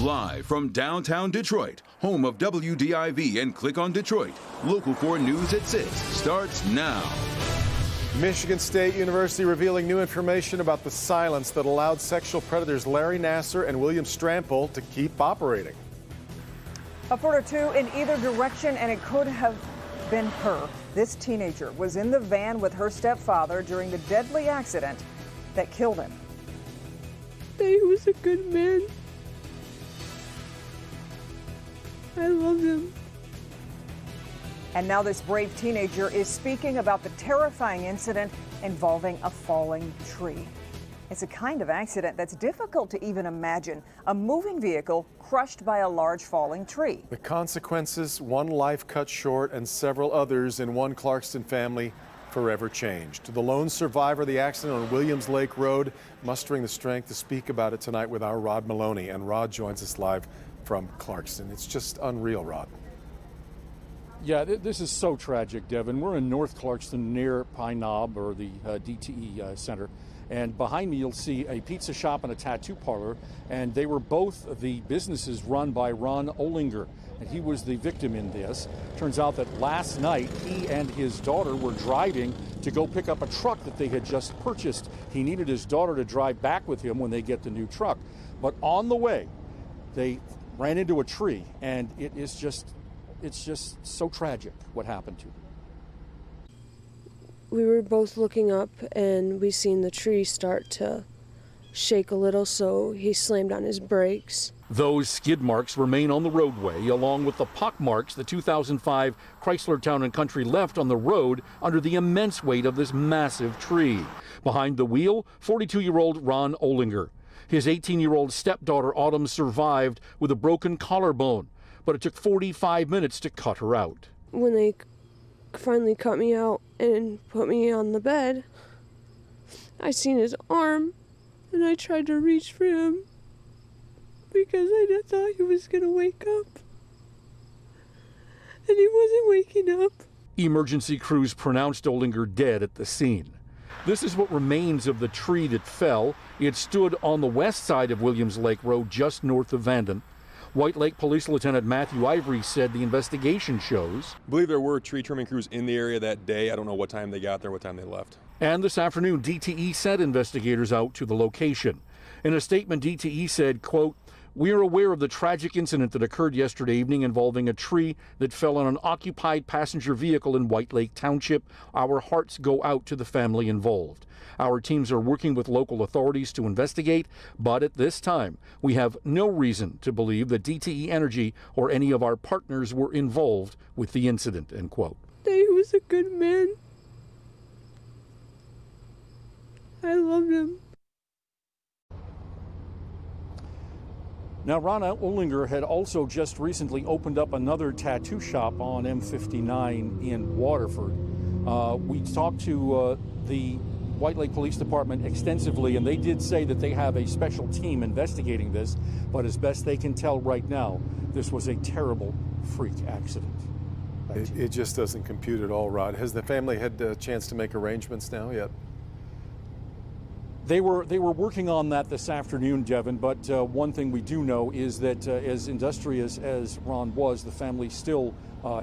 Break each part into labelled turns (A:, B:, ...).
A: Live from downtown Detroit, home of WDIV and Click on Detroit, Local 4 News at 6 starts now.
B: Michigan State University revealing new information about the silence that allowed sexual predators Larry Nassar and William Strampel to keep operating.
C: A foot or two in either direction, and it could have been her. This teenager was in the van with her stepfather during the deadly accident that killed him.
D: He was a good man. I love him.
C: And now this brave teenager is speaking about the terrifying incident involving a falling tree. It's a kind of accident that's difficult to even imagine. A moving vehicle crushed by a large falling tree.
B: The consequences, one life cut short and several others in one Clarkston family forever changed. The lone survivor of the accident on Williams Lake Road mustering the strength to speak about it tonight with our Rod Maloney. And Rod joins us live from Clarkston. It's just unreal, Rod.
E: Yeah, this is so tragic, Devin. We're in North Clarkston near Pine Knob, or the DTE Center. And behind me, you'll see a pizza shop and a tattoo parlor. And they were both the businesses run by Ron Olinger. And he was the victim in this. Turns out that last night, he and his daughter were driving to go pick up a truck that they had just purchased. He needed his daughter to drive back with him when they get the new truck. But on the way, they ran into a tree, and it's just so tragic what happened to them.
D: We were both looking up, and we seen the tree start to shake a little, so he slammed on his brakes.
E: Those skid marks remain on the roadway, along with the pock marks the 2005 Chrysler Town & Country left on the road under the immense weight of this massive tree. Behind the wheel, 42-year-old Ron Olinger. His 18-year-old stepdaughter Autumn survived with a broken collarbone, but it took 45 minutes to cut her out.
D: When they finally cut me out and put me on the bed, I seen his arm, and I tried to reach for him because I thought he was going to wake up, and he wasn't waking up.
E: Emergency crews pronounced Olinger dead at the scene. This is what remains of the tree that fell. It stood on the west side of Williams Lake Road, just north of Vanden. White Lake Police Lieutenant Matthew Ivory said the investigation shows.
F: I believe there were tree trimming crews in the area that day. I don't know what time they got there, what time they left.
E: And this afternoon, DTE sent investigators out to the location. In a statement, DTE said, quote, "We are aware of the tragic incident that occurred yesterday evening involving a tree that fell on an occupied passenger vehicle in White Lake Township. Our hearts go out to the family involved. Our teams are working with local authorities to investigate, but at this time, we have no reason to believe that DTE Energy or any of our partners were involved with the incident," end quote.
D: He was a good man. I loved him.
E: Now, Ron Olinger had also just recently opened up another tattoo shop on M59 in Waterford. We talked to the White Lake Police Department extensively, and they did say that they have a special team investigating this, but as best they can tell right now, this was a terrible freak accident.
B: It just doesn't compute at all, Rod. Has the family had a chance to make arrangements now yet?
E: They were working on that this afternoon, Devin, but one thing we do know is that as industrious as Ron was, the family still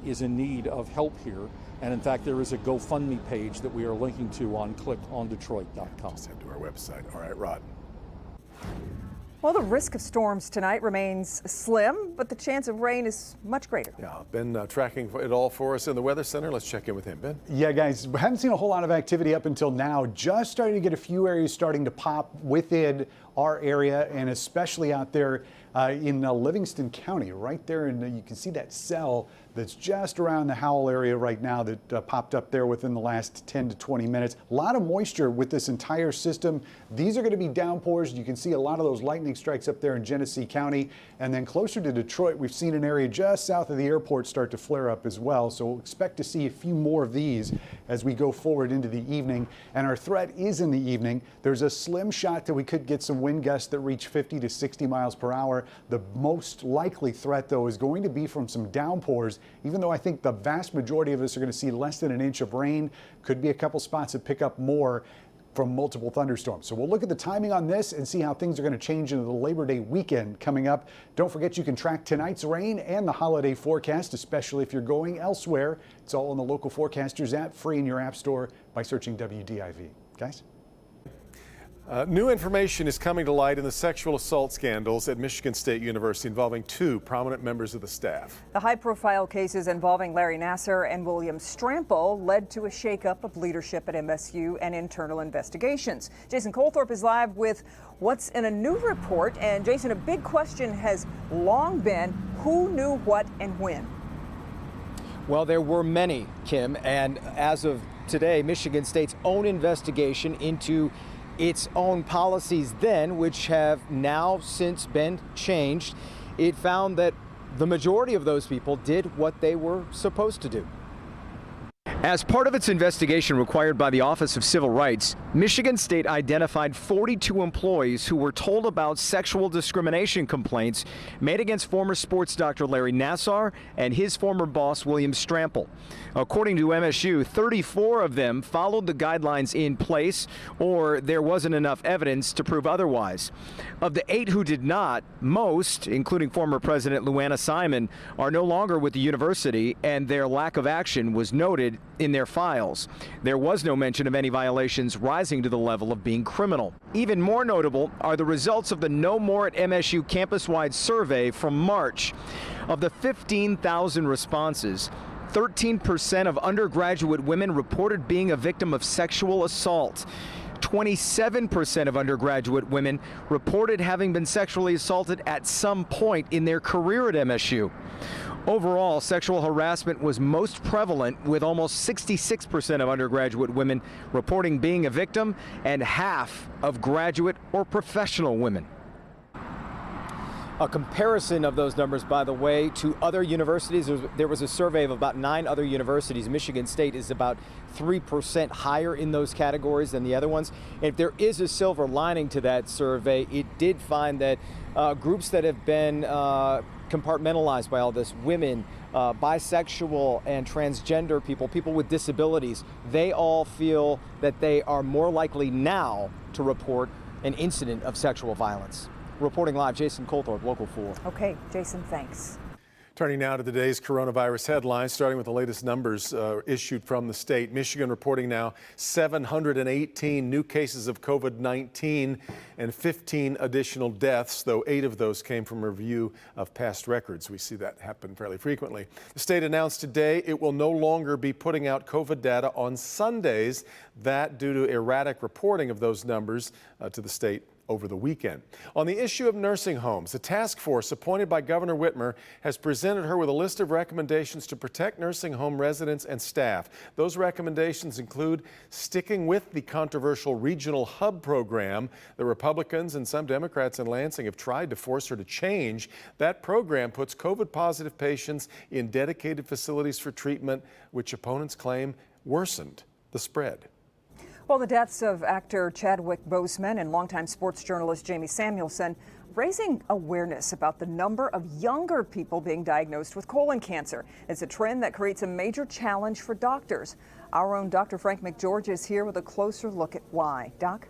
E: is in need of help here. And in fact, there is a GoFundMe page that we are linking to on clickondetroit.com.
B: Just head to our website. All right, Rod.
C: Well, the risk of storms tonight remains slim, but the chance of rain is much greater.
B: Yeah, Ben tracking it all for us in the Weather Center. Let's check in with him, Ben.
G: Yeah, guys, we haven't seen a whole lot of activity up until now. Just starting to get a few areas starting to pop within our area, and especially out there in Livingston County, right there. And you can see that cell that's just around the Howell area right now that popped up there within the last 10 to 20 minutes. A lot of moisture with this entire system. These are going to be downpours. You can see a lot of those lightning strikes up there in Genesee County. And then closer to Detroit, we've seen an area just south of the airport start to flare up as well. So we'll expect to see a few more of these as we go forward into the evening. And our threat is in the evening. There's a slim shot that we could get some wind gusts that reach 50 to 60 miles per hour. The most likely threat, though, is going to be from some downpours, even though I think the vast majority of us are going to see less than an inch of rain. Could be a couple spots that pick up more. from multiple thunderstorms. So we'll look at the timing on this and see how things are going to change into the Labor Day weekend coming up. Don't forget you can track tonight's rain and the holiday forecast, especially if you're going elsewhere. It's all in the Local Forecasters app, free in your app store by searching WDIV. Guys?
B: New information is coming to light in the sexual assault scandals at Michigan State University involving 2 prominent members of the staff.
C: The high-profile cases involving Larry Nassar and William Strampel led to a shakeup of leadership at MSU and internal investigations. Jason Colthorpe is live with what's in a new report. And Jason, a big question has long been who knew what and when.
H: Well, there were many, Kim, and as of today, Michigan State's own investigation into its own policies then, which have now since been changed, it found that the majority of those people did what they were supposed to do. As part of its investigation required by the Office of Civil Rights, Michigan State identified 42 employees who were told about sexual discrimination complaints made against former sports doctor Larry Nassar and his former boss William Strampel. According to MSU, 34 of them followed the guidelines in place, or there wasn't enough evidence to prove otherwise. Of the 8 who did not, most, including former President Luana Simon, are no longer with the university, and their lack of action was noted in their files. There was no mention of any violations rising to the level of being criminal. Even more notable are the results of the No More at MSU campus-wide survey from March. Of the 15,000 responses, 13% of undergraduate women reported being a victim of sexual assault. 27% of undergraduate women reported having been sexually assaulted at some point in their career at MSU. Overall, sexual harassment was most prevalent, with almost 66% of undergraduate women reporting being a victim and half of graduate or professional women. A comparison of those numbers, by the way, to other universities, there was a survey of about 9 other universities. Michigan State is about 3% higher in those categories than the other ones. And if there is a silver lining to that survey, it did find that groups that have been compartmentalized by all this, women, bisexual and transgender people, people with disabilities, they all feel that they are more likely now to report an incident of sexual violence. Reporting live, Jason Colthorpe, Local 4.
C: Okay, Jason, thanks.
B: Turning now to today's coronavirus headlines, starting with the latest numbers issued from the state. Michigan reporting now 718 new cases of COVID-19 and 15 additional deaths, though 8 of those came from a review of past records. We see that happen fairly frequently. The state announced today it will no longer be putting out COVID data on Sundays, that due to erratic reporting of those numbers to the state over the weekend. On the issue of nursing homes, the task force appointed by Governor Whitmer has presented her with a list of recommendations to protect nursing home residents and staff. Those recommendations include sticking with the controversial regional hub program. The Republicans and some Democrats in Lansing have tried to force her to change. That program puts COVID-positive patients in dedicated facilities for treatment, which opponents claim worsened the spread.
C: Well, the deaths of actor Chadwick Boseman and longtime sports journalist Jamie Samuelson raising awareness about the number of younger people being diagnosed with colon cancer. It's a trend that creates a major challenge for doctors. Our own Dr. Frank McGeorge is here with a closer look at why. Doc?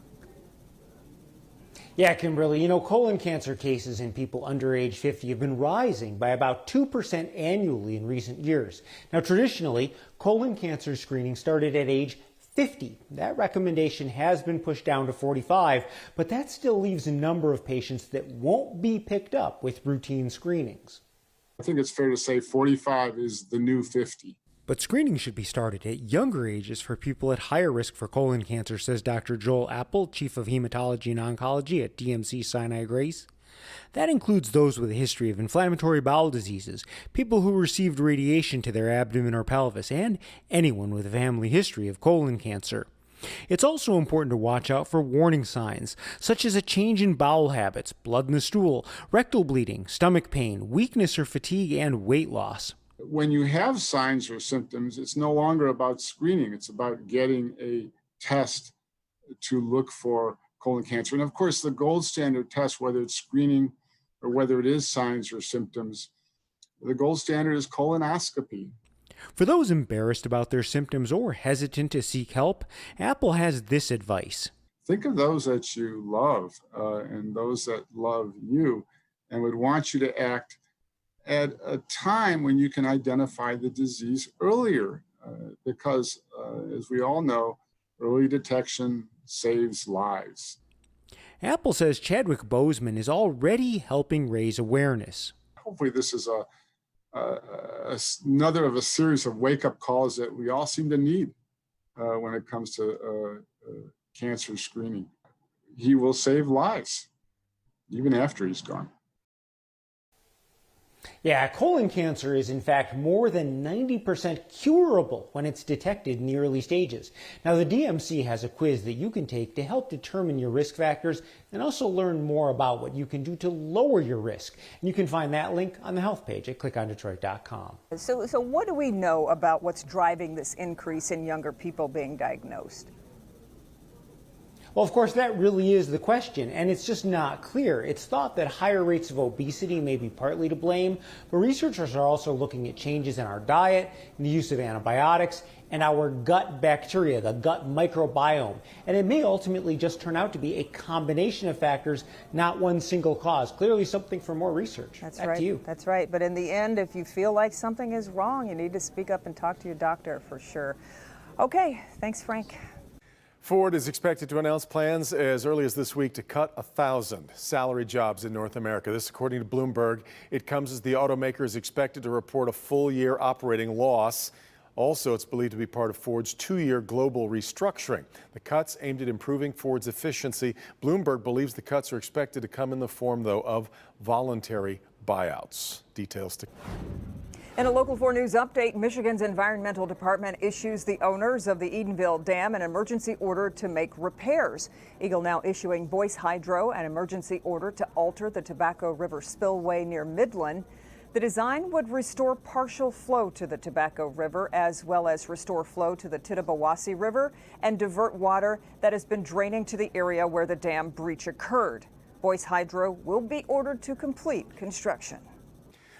I: Yeah, Kimberly, colon cancer cases in people under age 50 have been rising by about 2% annually in recent years. Now, traditionally, colon cancer screening started at age 50. That recommendation has been pushed down to 45, but that still leaves a number of patients that won't be picked up with routine screenings.
J: I think it's fair to say 45 is the new 50.
I: But screening should be started at younger ages for people at higher risk for colon cancer, says Dr. Joel Apple, Chief of Hematology and Oncology at DMC Sinai Grace. That includes those with a history of inflammatory bowel diseases, people who received radiation to their abdomen or pelvis, and anyone with a family history of colon cancer. It's also important to watch out for warning signs, such as a change in bowel habits, blood in the stool, rectal bleeding, stomach pain, weakness or fatigue, and weight loss.
J: When you have signs or symptoms, it's no longer about screening. It's about getting a test to look for colon cancer. And of course, the gold standard test, whether it's screening or whether it is signs or symptoms, the gold standard is colonoscopy.
I: For those embarrassed about their symptoms or hesitant to seek help, Apple has this advice.
J: Think of those that you love and those that love you and would want you to act at a time when you can identify the disease earlier because, as we all know, early detection saves lives.
I: Apple says Chadwick Boseman is already helping raise awareness.
J: Hopefully this is another of a series of wake-up calls that we all seem to need when it comes to cancer screening. He will save lives, even after he's gone.
I: Yeah, colon cancer is in fact more than 90% curable when it's detected in the early stages. Now, the DMC has a quiz that you can take to help determine your risk factors and also learn more about what you can do to lower your risk. And you can find that link on the health page at clickondetroit.com.
C: So what do we know about what's driving this increase in younger people being diagnosed?
I: Well, of course, that really is the question, and it's just not clear. It's thought that higher rates of obesity may be partly to blame, but researchers are also looking at changes in our diet, and the use of antibiotics, and our gut bacteria, the gut microbiome. And it may ultimately just turn out to be a combination of factors, not one single cause. Clearly something for more research.
C: That's
I: Back
C: right.
I: to you.
C: That's right. But in the end, if you feel like something is wrong, you need to speak up and talk to your doctor for sure. Okay, thanks, Frank.
B: Ford is expected to announce plans as early as this week to cut 1,000 salary jobs in North America. This, according to Bloomberg. It comes as the automaker is expected to report a full-year operating loss. Also, it's believed to be part of Ford's 2-year global restructuring. The cuts aimed at improving Ford's efficiency. Bloomberg believes the cuts are expected to come in the form, though, of voluntary buyouts. Details to...
C: In a Local 4 News update, Michigan's Environmental Department issues the owners of the Edenville Dam an emergency order to make repairs. Eagle now issuing Boyce Hydro an emergency order to alter the Tobacco River spillway near Midland. The design would restore partial flow to the Tobacco River as well as restore flow to the Tittabawassee River and divert water that has been draining to the area where the dam breach occurred. Boyce Hydro will be ordered to complete construction.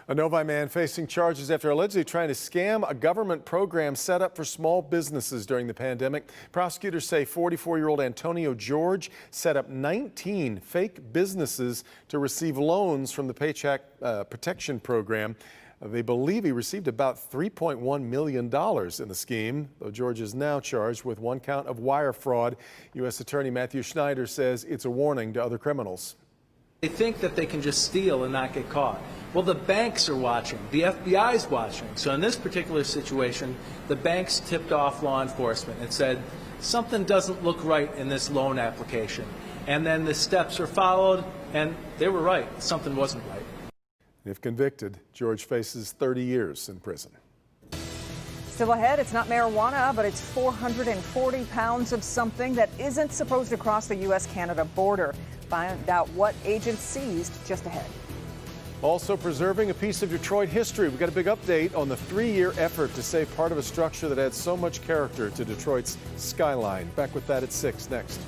B: A Novi man facing charges after allegedly trying to scam a government program set up for small businesses during the pandemic. Prosecutors say 44-year-old Antonio George set up 19 fake businesses to receive loans from the Paycheck Protection Program. They believe he received about $3.1 million in the scheme, though George is now charged with 1 count of wire fraud. U.S. Attorney Matthew Schneider says it's a warning to other criminals.
K: They think that they can just steal and not get caught. Well, the banks are watching. The FBI's watching. So in this particular situation, the banks tipped off law enforcement and said, something doesn't look right in this loan application. And then the steps are followed, and they were right. Something wasn't right.
B: If convicted, George faces 30 years in prison.
C: Still ahead, it's not marijuana, but it's 440 pounds of something that isn't supposed to cross the U.S.-Canada border. Find out what agents seized just ahead.
B: Also preserving a piece of Detroit history. We've got a big update on the 3-year effort to save part of a structure that adds so much character to Detroit's skyline. Back with that at 6 next.